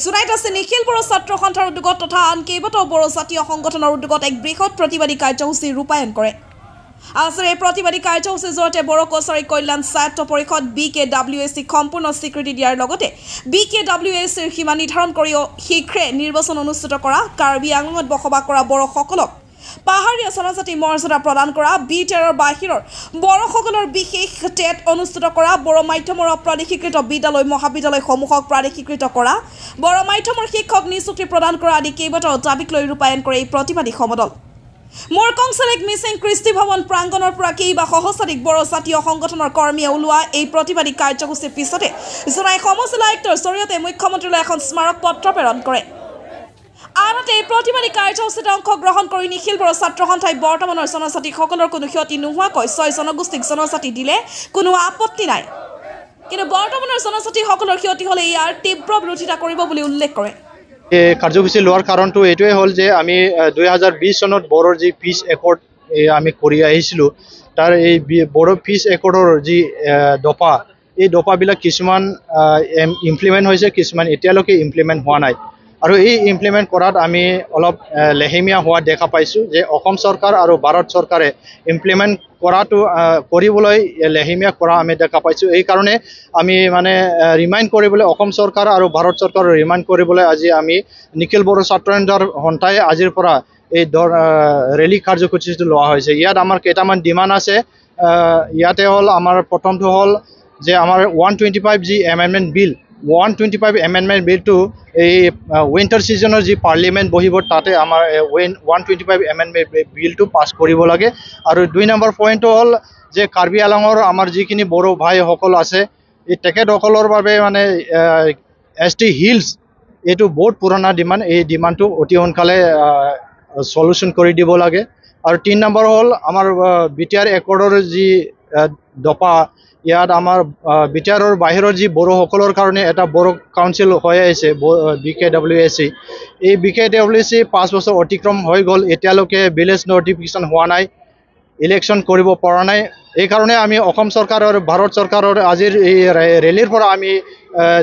জুলাইত আছে নিখিল বড়ো ছাত্ৰ সন্থাৰ উদ্যোগত তথা আন কেইবাটাও বড়ো জাতীয় সংগঠনৰ উদ্যোগত এক বৃহৎ প্ৰতিবাদী কাৰ্যসূচী ৰূপায়ণ কৰে। আছে এই প্ৰতিবাদী কাৰ্যসূচীৰ জৰিয়তে বড়ো কছাৰী কল্যাণ স্বায়ত্ত পৰিষদ BKWAC সম্পূৰ্ণ স্বীকৃতি দিয়াৰ লগতে BKWACৰ সীমা নিৰ্ধাৰণ কৰি শীঘ্ৰে নিৰ্বাচন অনুষ্ঠিত কৰা, কাৰ্বি আংলঙত বসবাস কৰা বড়োসকলক পাহাৰীয়া জনজাতি মৰ্যাদা প্ৰদান কৰা, বিটিআৰৰ বাহিৰৰ বড়োসকলৰ বিশেষ টেট অনুষ্ঠিত কৰা, বড়ো মাধ্যমৰ অপ্ৰাদেশিকৃত বিদ্যালয় মহাবিদ্যালয়সমূহক প্ৰাদেশিকৃত কৰা, বড়ো মাধ্যমৰ শিক্ষক নিযুক্তি প্ৰদান কৰা আদি কেইবাটাও দাবীক লৈ ৰূপায়ণ কৰে এই প্ৰতিবাদী সমদল। মোৰকংচালেক মিচিং কৃষ্টি ভৱন প্ৰাংগণৰ পৰা কেইবা সহস্ৰাধিক বড়ো জাতীয় সংগঠনৰ কৰ্মীয়ে ওলোৱা এই প্ৰতিবাদী কাৰ্যসূচীৰ পিছতে জোনাই সমজিলা আয়ুক্তৰ জৰিয়তে মুখ্যমন্ত্ৰীলৈ এখন স্মাৰক পত্ৰ প্ৰেৰণ কৰে। আনহাতে এই প্ৰতিবাদী কাৰ্যসূচীত অংশগ্ৰহণ কৰি নিখিল বড়ো ছাত্ৰ সন্থাই বৰ্তমানৰ জনজাতিসকলৰ কোনো ক্ষতি নোহোৱাকৈ 6 জনগোষ্ঠীক জনজাতি দিলে কোনো আপত্তি নাই, কিন্তু বৰ্তমানৰ জনজাতিসকলৰ ক্ষতি হ'লে ইয়াৰ তীব্ৰ বিৰোধিতা কৰিব বুলি উল্লেখ কৰে। এই কাৰ্যসূচী লোৱাৰ কাৰণটো এইটোৱে হ'ল যে আমি 2020 চনত বড়োৰ যি পিচ একৰ্ড আমি কৰি আহিছিলোঁ, তাৰ এই বড়ো পিচ একৰ্ডৰ যি দফা, এই দফাবিলাক কিছুমান ইমপ্লিমেণ্ট হৈছে, কিছুমান এতিয়ালৈকে ইমপ্লিমেণ্ট হোৱা নাই। আৰু এই ইমপ্লিমেণ্ট কৰাত আমি অলপ লেহেমীয়া হোৱা দেখা পাইছোঁ যে অসম চৰকাৰ আৰু ভাৰত চৰকাৰে ইমপ্লিমেণ্ট কৰাটো কৰিবলৈ লেহেমীয়া কৰা আমি দেখা পাইছোঁ। এইকাৰণে আমি মানে ৰিমাইণ্ড কৰিবলৈ অসম চৰকাৰ আৰু ভাৰত চৰকাৰক ৰিমাইণ্ড কৰিবলৈ আজি আমি নিখিল বড়ো ছাত্ৰ সন্থাই আজিৰ পৰা এই ৰেলী কাৰ্যসূচীটো লোৱা হৈছে। ইয়াত আমাৰ কেইটামান ডিমাণ্ড আছে। ইয়াতে হ'ল আমাৰ প্ৰথমটো হ'ল যে আমাৰ 125 যি এমেণ্ডমেণ্ট বিল, 125 এমেণ্ডমেণ্ট বিলটো এই উইণ্টাৰ ছিজনৰ যি পাৰ্লিমেণ্ট বহিব তাতে আমাৰ 125 এমেণ্ডমেণ্ট বিলটো পাছ কৰিব লাগে। আৰু 2 নম্বৰ পইণ্টটো হ'ল যে কাৰ্বি আংলঙৰ আমাৰ যিখিনি বড়ো ভাইসকল আছে, এই তেখেতসকলৰ বাবে মানে ST হিলছ এইটো বহুত পুৰণা ডিমাণ্ড, এই ডিমাণ্ডটো অতি সোনকালে সলিউশ্যন কৰি দিব লাগে। আৰু 3 নম্বৰ হ'ল আমাৰ BTR একৰ্ডৰ যি দফা, ইয়াত আমাৰ বিটিআৰৰ বাহিৰৰ যি বড়োসকলৰ কাৰণে এটা বড়ো কাউন্সিল হৈ আহিছে BKWAC, এই BKWAC 5 বছৰ অতিক্ৰম হৈ গ'ল, এতিয়ালৈকে ভিলেজ নটিফিকেশ্যন হোৱা নাই, ইলেকশ্যন কৰিব পৰা নাই। এইকাৰণে আমি অসম চৰকাৰ আৰু ভাৰত চৰকাৰৰ আজিৰ এই ৰেলীৰ পৰা আমি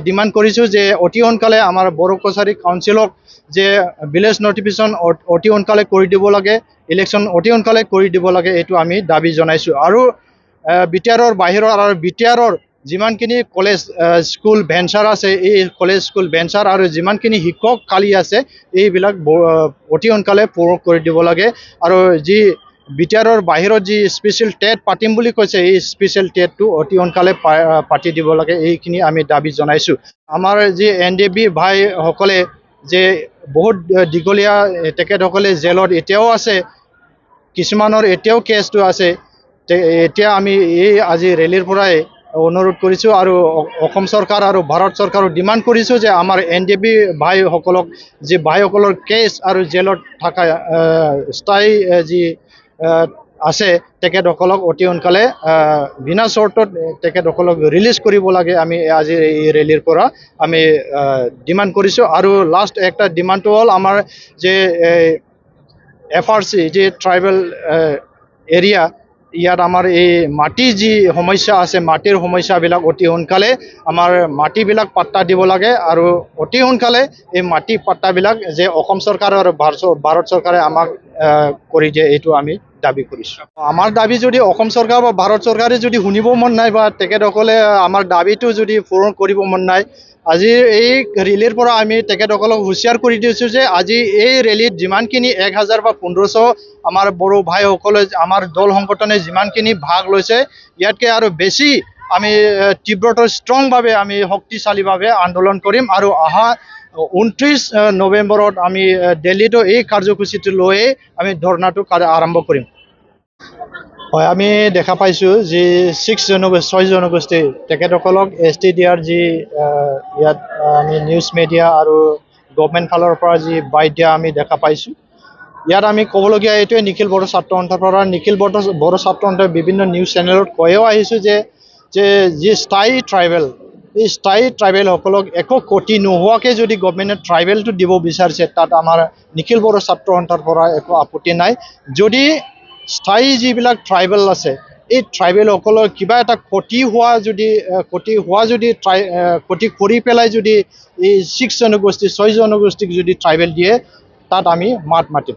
ডিমাণ্ড কৰিছোঁ যে অতি সোনকালে আমাৰ বড়ো কছাৰী কাউন্সিলক যে ভিলেজ নটিফিকেশ্যন অতি সোনকালে কৰি দিব লাগে, ইলেকশ্যন অতি সোনকালে কৰি দিব লাগে, এইটো আমি দাবী জনাইছোঁ। আৰু বিটিআৰৰ বাহিৰৰ আৰু বিটিআৰৰ যিমানখিনি কলেজ স্কুল ভেঞ্চাৰ আছে, এই কলেজ স্কুল ভেঞ্চাৰ আৰু যিমানখিনি শিক্ষক খালী আছে, এইবিলাক অতি সোনকালে পূৰণ কৰি দিব লাগে। আৰু যি বিটিআৰৰ বাহিৰত যি স্পেচিয়েল টেট পাতিম বুলি কৈছে, এই স্পেচিয়েল টেটটো অতি সোনকালে পাতি দিব লাগে, এইখিনি আমি দাবী জনাইছোঁ। আমাৰ যি NDB ভাইসকলে যে বহুত দীঘলীয়া তেখেতসকলে জেলত এতিয়াও আছে, কিছুমানৰ এতিয়াও কেছটো আছে। এতিয়া আমি এই আজি ৰেলীৰ পৰাই অনুৰোধ কৰিছোঁ আৰু অসম চৰকাৰ আৰু ভাৰত চৰকাৰক ডিমাণ্ড কৰিছোঁ যে আমাৰ NDB ভাইসকলক, যি ভাইসকলৰ কেছ আৰু জেলত থকা স্থায়ী যি আছে, তেখেতসকলক অতি সোনকালে বিনা চৰ্তত তেখেতসকলক ৰিলিজ কৰিব লাগে, আমি আজি এই ৰেলীৰ পৰা আমি ডিমাণ্ড কৰিছোঁ। আৰু লাষ্ট একটা ডিমাণ্ডটো হ'ল আমাৰ যে FRC যি ট্ৰাইবেল এৰিয়া, ইয়াত আমাৰ এই মাটি যি সমস্যা আছে, মাটিৰ সমস্যাবিলাক অতি সোনকালে আমাৰ মাটিবিলাক পাট্টা দিব লাগে। আৰু অতি সোনকালে এই মাটি পাট্টাবিলাক যে অসম চৰকাৰ আৰু ভাৰত চৰকাৰে আমাক কৰি দিয়ে, এইটো আমি দাবী কৰিছোঁ। আমাৰ দাবী যদি অসম চৰকাৰ বা ভাৰত চৰকাৰে যদি শুনিব মন নাই বা তেখেতসকলে আমাৰ দাবীটো যদি পূৰণ কৰিব মন নাই, আজি এই ৰেলীৰ পৰা আমি তেখেতসকলক হুঁচিয়াৰ কৰি দিছোঁ যে আজি এই ৰেলীত যিমানখিনি 1000 বা 1500 আমাৰ বড়ো ভাইসকলে আমাৰ দল সংগঠনে যিমানখিনি ভাগ লৈছে, ইয়াতকৈ আৰু বেছি আমি তীব্ৰতৰ ষ্ট্ৰংভাৱে আমি শক্তিশালীভাৱে আন্দোলন কৰিম। আৰু অহা 29 নৱেম্বৰত আমি দিল্লীতো এই কাৰ্যসূচীটো লৈয়ে আমি ধৰ্ণাটো আৰম্ভ কৰিম। হয়, আমি দেখা পাইছোঁ যি 6 জনগোষ্ঠী তেখেতসকলক ST দিয়াৰ যি ইয়াত আমি নিউজ মিডিয়া আৰু গভৰ্ণমেণ্ট ফালৰ পৰা যি বাইট দিয়া আমি দেখা পাইছোঁ। ইয়াত আমি ক'বলগীয়া এইটোৱে, নিখিল বড়ো ছাত্ৰ সন্থাৰ পৰা নিখিল বড়ো ছাত্ৰ সন্থাই বিভিন্ন নিউজ চেনেলত কৈও আহিছোঁ যে যি স্থায়ী ট্ৰাইবেল, এই স্থায়ী ট্ৰাইবেলসকলক একো ক্ষতি নোহোৱাকৈ যদি গভৰ্ণমেণ্টে ট্ৰাইবেলটো দিব বিচাৰিছে, তাত আমাৰ নিখিল বড়ো ছাত্ৰ সন্থাৰ পৰা একো আপত্তি নাই। যদি স্থায়ী যিবিলাক ট্ৰাইবেল আছে এই ট্ৰাইবেলসকলৰ কিবা এটা ক্ষতি হোৱা যদি ক্ষতি কৰি পেলাই যদি এই 6 জনগোষ্ঠী 6 জনগোষ্ঠীক যদি ট্ৰাইবেল দিয়ে তাত আমি মাত মাতিম